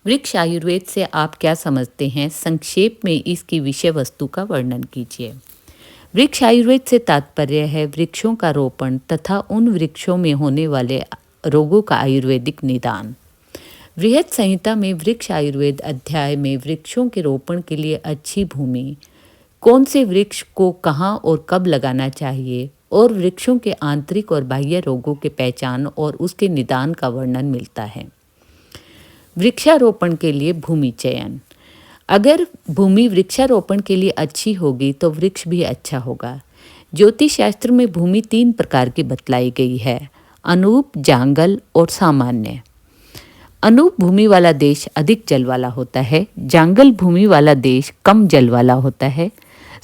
वृक्ष आयुर्वेद से आप क्या समझते हैं? संक्षेप में इसकी विषय वस्तु का वर्णन कीजिए। वृक्ष आयुर्वेद से तात्पर्य है वृक्षों का रोपण तथा उन वृक्षों में होने वाले रोगों का आयुर्वेदिक निदान। बृहद संहिता में वृक्ष आयुर्वेद अध्याय में वृक्षों के रोपण के लिए अच्छी भूमि, कौन से वृक्ष को कहाँ और कब लगाना चाहिए और वृक्षों के आंतरिक और बाह्य रोगों के पहचान और उसके निदान का वर्णन मिलता है। वृक्षारोपण के लिए भूमि चयन। अगर भूमि वृक्षारोपण के लिए अच्छी होगी तो वृक्ष भी अच्छा होगा। ज्योतिष शास्त्र में भूमि 3 प्रकार की बतलाई गई है: अनूप, जांगल और सामान्य। अनूप भूमि वाला देश अधिक जल वाला होता है, जांगल भूमि वाला देश कम जल वाला होता है।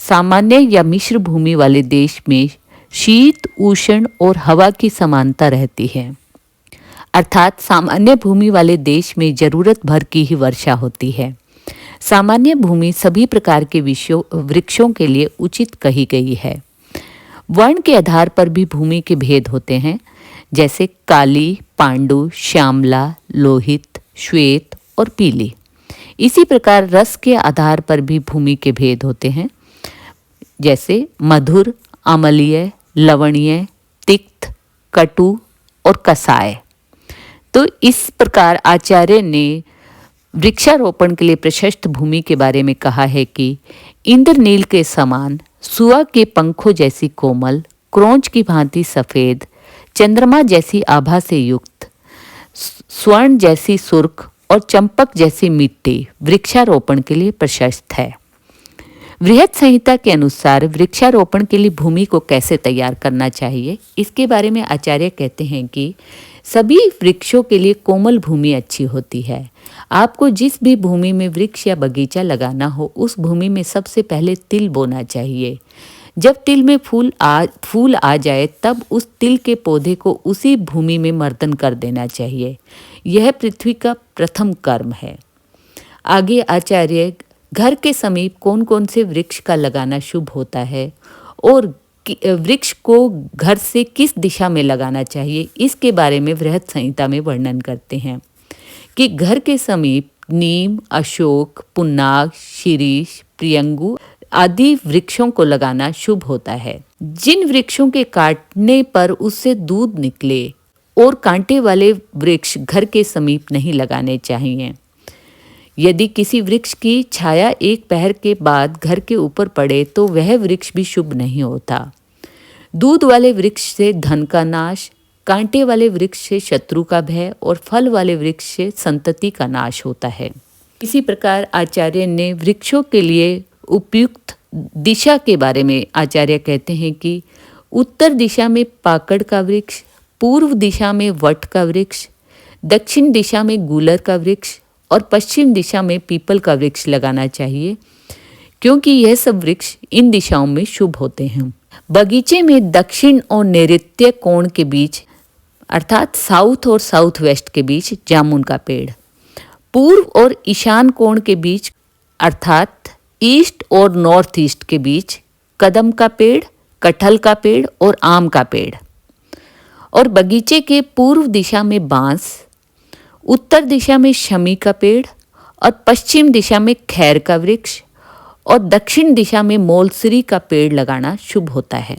सामान्य या मिश्र भूमि वाले देश में शीत, उष्ण और हवा की समानता रहती है, अर्थात सामान्य भूमि वाले देश में जरूरत भर की ही वर्षा होती है। सामान्य भूमि सभी प्रकार के वृक्षों के लिए उचित कही गई है। वर्ण के आधार पर भी भूमि के भेद होते हैं, जैसे काली, पांडु, श्यामला, लोहित, श्वेत और पीली। इसी प्रकार रस के आधार पर भी भूमि के भेद होते हैं, जैसे मधुर, अम्लीय, लवणीय, तिक्त, कटु और कसाय। तो इस प्रकार आचार्य ने वृक्षारोपण के लिए प्रशस्त भूमि के बारे में कहा है कि इंद्रनील के समान, सुआ के पंखों जैसी कोमल, क्रोंच की भांति सफेद, चंद्रमा जैसी आभा से युक्त, स्वर्ण जैसी सुर्ख और चंपक जैसी मिट्टी वृक्षारोपण के लिए प्रशस्त है। बृहद संहिता के अनुसार वृक्षारोपण के लिए भूमि को कैसे तैयार करना चाहिए, इसके बारे में आचार्य कहते हैं कि सभी वृक्षों के लिए कोमल भूमि अच्छी होती है। आपको जिस भी भूमि में वृक्ष या बगीचा लगाना हो, उस भूमि में सबसे पहले तिल बोना चाहिए। जब तिल में फूल आ जाए तब उस तिल के पौधे को उसी भूमि में मर्दन कर देना चाहिए। यह पृथ्वी का प्रथम कर्म है। आगे आचार्य घर के समीप कौन कौन से वृक्ष का लगाना शुभ होता है और वृक्ष को घर से किस दिशा में लगाना चाहिए, इसके बारे में बृहद संहिता में वर्णन करते हैं कि घर के समीप नीम, अशोक, पुन्नाग, शीरीष, प्रियंगु आदि वृक्षों को लगाना शुभ होता है। जिन वृक्षों के काटने पर उससे दूध निकले और कांटे वाले वृक्ष घर के समीप नहीं लगाने चाहिए। यदि किसी वृक्ष की छाया एक पहर के बाद घर के ऊपर पड़े तो वह वृक्ष भी शुभ नहीं होता। दूध वाले वृक्ष से धन का नाश, कांटे वाले वृक्ष से शत्रु का भय और फल वाले वृक्ष से संतति का नाश होता है। इसी प्रकार आचार्य ने वृक्षों के लिए उपयुक्त दिशा के बारे में आचार्य कहते हैं कि उत्तर दिशा में पाकड़ का वृक्ष, पूर्व दिशा में वट का वृक्ष, दक्षिण दिशा में गूलर का वृक्ष और पश्चिम दिशा में पीपल का वृक्ष लगाना चाहिए, क्योंकि यह सब वृक्ष इन दिशाओं में शुभ होते हैं। बगीचे में दक्षिण और नैऋत्य कोण के बीच, अर्थात साउथ और साउथ वेस्ट के बीच जामुन का पेड़, पूर्व और ईशान कोण के बीच, अर्थात ईस्ट और नॉर्थ ईस्ट के बीच कदम का पेड़, कटहल का पेड़ और आम का पेड़, और बगीचे के पूर्व दिशा में बांस, उत्तर दिशा में शमी का पेड़ और पश्चिम दिशा में खैर का वृक्ष और दक्षिण दिशा में मोलसरी का पेड़ लगाना शुभ होता है।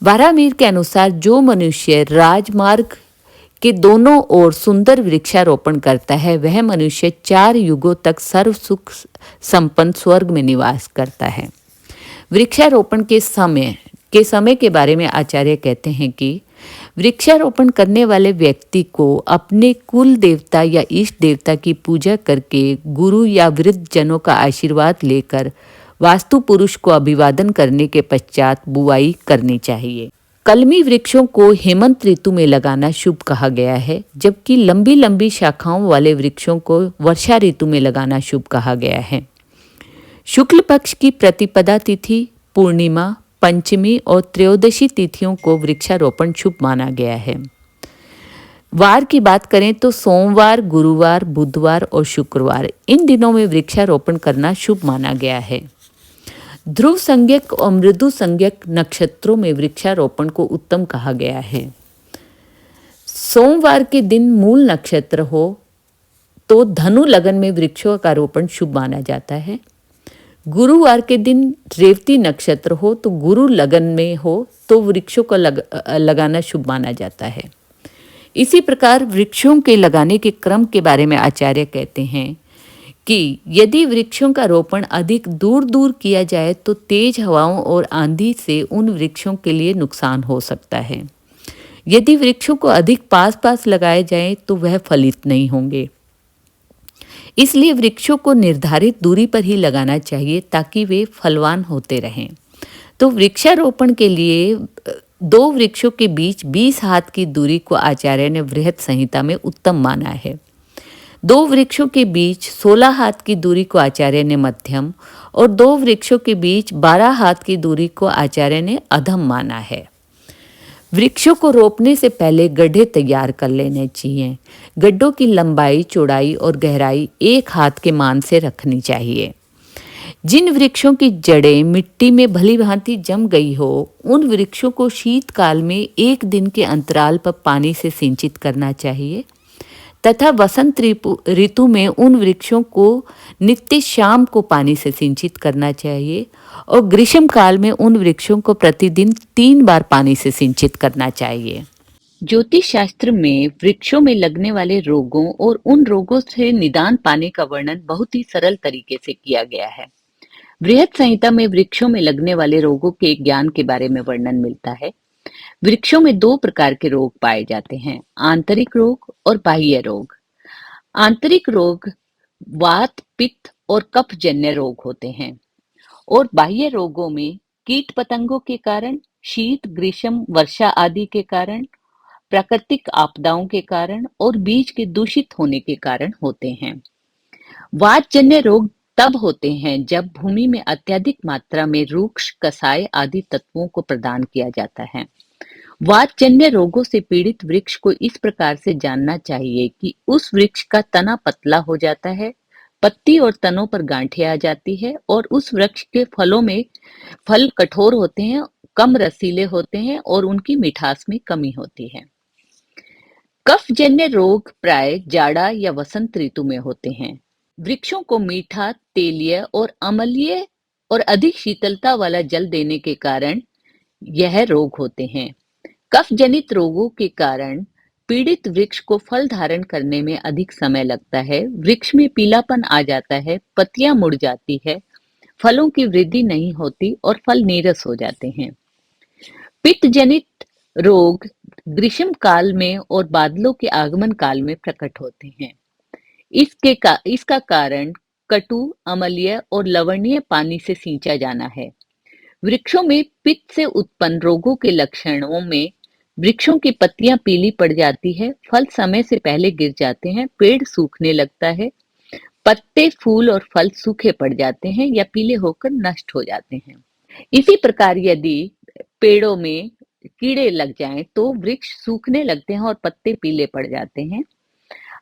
बारामीर के अनुसार जो मनुष्य राजमार्ग के दोनों ओर सुंदर वृक्षारोपण करता है, वह मनुष्य 4 युगों तक सर्व सुख संपन्न स्वर्ग में निवास करता है। वृक्षारोपण के समय के बारे में आचार्य कहते हैं कि वृक्षारोपण करने वाले व्यक्ति को अपने कुल देवता या इष्ट देवता की पूजा करके गुरु या वृद्ध जनों का आशीर्वाद लेकर वास्तु पुरुष को अभिवादन करने के पश्चात बुआई करनी चाहिए। कलमी वृक्षों को हेमंत ऋतु में लगाना शुभ कहा गया है, जबकि लंबी लंबी शाखाओं वाले वृक्षों को वर्षा ऋतु में लगाना शुभ कहा गया है। शुक्ल पक्ष की प्रतिपदा तिथि, पूर्णिमा, पंचमी और त्रयोदशी तिथियों को वृक्षारोपण शुभ माना गया है। वार की बात करें तो सोमवार, गुरुवार, बुधवार और शुक्रवार, इन दिनों में वृक्षारोपण करना शुभ माना गया है। ध्रुव संज्ञक और मृदु संज्ञक नक्षत्रों में वृक्षारोपण को उत्तम कहा गया है। सोमवार के दिन मूल नक्षत्र हो तो धनु लगन में वृक्षों का रोपण शुभ माना जाता है। गुरुवार के दिन रेवती नक्षत्र हो तो गुरु लगन में हो तो वृक्षों को लगाना शुभ माना जाता है। इसी प्रकार वृक्षों के लगाने के क्रम के बारे में आचार्य कहते हैं कि यदि वृक्षों का रोपण अधिक दूर दूर किया जाए तो तेज हवाओं और आंधी से उन वृक्षों के लिए नुकसान हो सकता है। यदि वृक्षों को अधिक पास पास लगाए जाएं तो वह फलित नहीं होंगे। इसलिए वृक्षों को निर्धारित दूरी पर ही लगाना चाहिए ताकि वे फलवान होते रहें। तो वृक्षारोपण के लिए दो वृक्षों के बीच 20 हाथ की दूरी को आचार्य ने बृहत संहिता में उत्तम माना है। दो वृक्षों के बीच 16 हाथ की दूरी को आचार्य ने मध्यम और दो वृक्षों के बीच 12 हाथ की दूरी को आचार्य ने अधम माना है। वृक्षों को रोपने से पहले गड्ढे तैयार कर लेने चाहिए। गड्ढों की लंबाई, चौड़ाई और गहराई 1 हाथ के मान से रखनी चाहिए। जिन वृक्षों की जड़ें मिट्टी में भली भांति जम गई हो, उन वृक्षों को शीतकाल में 1 दिन के अंतराल पर पानी से सिंचित करना चाहिए तथा वसंत ऋतु में उन वृक्षों को नित्य शाम को पानी से सिंचित करना चाहिए और ग्रीष्म काल में उन वृक्षों को प्रतिदिन 3 बार पानी से सिंचित करना चाहिए। ज्योतिष शास्त्र में वृक्षों में लगने वाले रोगों और उन रोगों से निदान पाने का वर्णन बहुत ही सरल तरीके से किया गया है। बृहत संहिता में वृक्षों में लगने वाले रोगों के ज्ञान के बारे में वर्णन मिलता है। वृक्षों में 2 प्रकार के रोग पाए जाते हैं, आंतरिक रोग और बाह्य रोग। आंतरिक रोग वात, पित्त और कफजन्य रोग होते हैं और बाह्य रोगों में कीट पतंगों के कारण, शीत, ग्रीष्म, वर्षा आदि के कारण, प्राकृतिक आपदाओं के कारण और बीज के दूषित होने के कारण होते हैं। वातजन्य रोग तब होते हैं जब भूमि में अत्यधिक मात्रा में रूक्ष, कसाय आदि तत्वों को प्रदान किया जाता है। वातजन्य रोगों से पीड़ित वृक्ष को इस प्रकार से जानना चाहिए कि उस वृक्ष का तना पतला हो जाता है, पत्ती और तनों पर गांठें आ जाती है और उस वृक्ष के फलों में फल कठोर होते हैं, कम रसीले होते हैं और उनकी मिठास में कमी होती है। कफजन्य रोग प्राय जाड़ा या वसंत ऋतु में होते हैं। वृक्षों को मीठा, तेलीय और अम्लीय और अधिक शीतलता वाला जल देने के कारण यह रोग होते हैं। कफ जनित रोगों के कारण पीड़ित वृक्ष को फल धारण करने में अधिक समय लगता है, वृक्ष में पीलापन आ जाता है, पत्तियां मुड़ जाती है, फलों की वृद्धि नहीं होती और फल नीरस हो जाते हैं। पित्त जनित रोग ग्रीष्म काल में और बादलों के आगमन काल में प्रकट होते हैं। इसका कारण कटु, अम्लीय और लवणीय पानी से सींचा जाना है। वृक्षों में पित्त से उत्पन्न रोगों के लक्षणों में वृक्षों की पत्तियां पीली पड़ जाती है, फल समय से पहले गिर जाते हैं, पेड़ सूखने लगता है, पत्ते, फूल और फल सूखे पड़ जाते हैं या पीले होकर नष्ट हो जाते हैं। इसी प्रकार यदि पेड़ों में कीड़े लग जाएं तो वृक्ष सूखने लगते हैं और पत्ते पीले पड़ जाते हैं।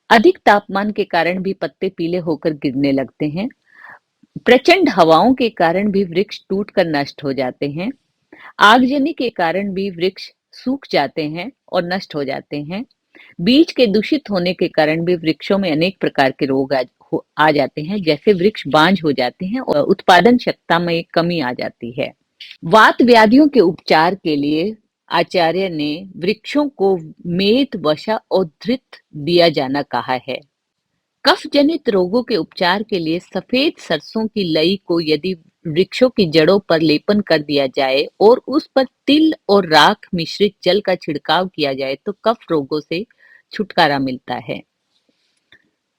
अधिक तापमान के कारण भी पत्ते पीले होकर गिरने लगते हैं। प्रचंड हवाओं के कारण भी वृक्ष टूटकर नष्ट हो जाते हैं। आगजनी के कारण भी वृक्ष सूख जाते हैं और नष्ट हो जाते हैं। बीज के दूषित होने के कारण भी वृक्षों में अनेक प्रकार के रोग आ जाते हैं, जैसे वृक्ष बांझ हो जाते हैं और उत्पादन क्षमता में कमी आ जाती है। वात व्याधियों के उपचार के लिए आचार्य ने वृक्षों को मेद, वसा और धृत दिया जाना कहा है। कफ जनित रोगों के उपचार के लिए सफेद सरसों की लई को यदि वृक्षों की जड़ों पर लेपन कर दिया जाए और उस पर तिल और राख मिश्रित जल का छिड़काव किया जाए तो कफ रोगों से छुटकारा मिलता है।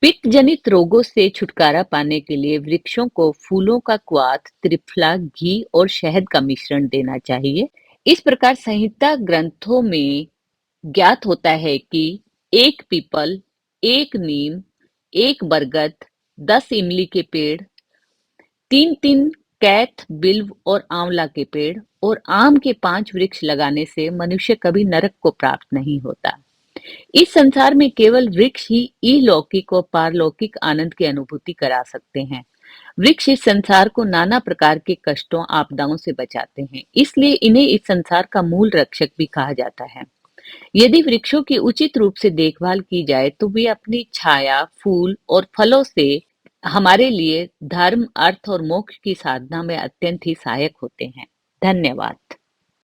पित्त जनित रोगों से छुटकारा पाने के लिए वृक्षों को फूलों का क्वाथ, त्रिफला, घी और शहद का मिश्रण देना चाहिए। इस प्रकार संहिता ग्रंथों में ज्ञात होता है कि 1 पीपल, 1 नीम, 1 बरगद, 10 इमली के पेड़, 3-3 कैथ, बिल्व और आंवला के पेड़ और आम के 5 वृक्ष लगाने से मनुष्य कभी नरक को प्राप्त नहीं होता। इस संसार में केवल वृक्ष ही इहलौकिक और पारलौकिक आनंद की अनुभूति करा सकते हैं। वृक्ष इस संसार को नाना प्रकार के कष्टों, आपदाओं से बचाते हैं, इसलिए इन्हें इस संसार का मूल रक्षक भी कहा जाता है। यदि वृक्षों की उचित रूप से देखभाल की जाए तो वे अपनी छाया, फूल और फलों से हमारे लिए धर्म, अर्थ और मोक्ष की साधना में अत्यंत ही सहायक होते हैं। धन्यवाद।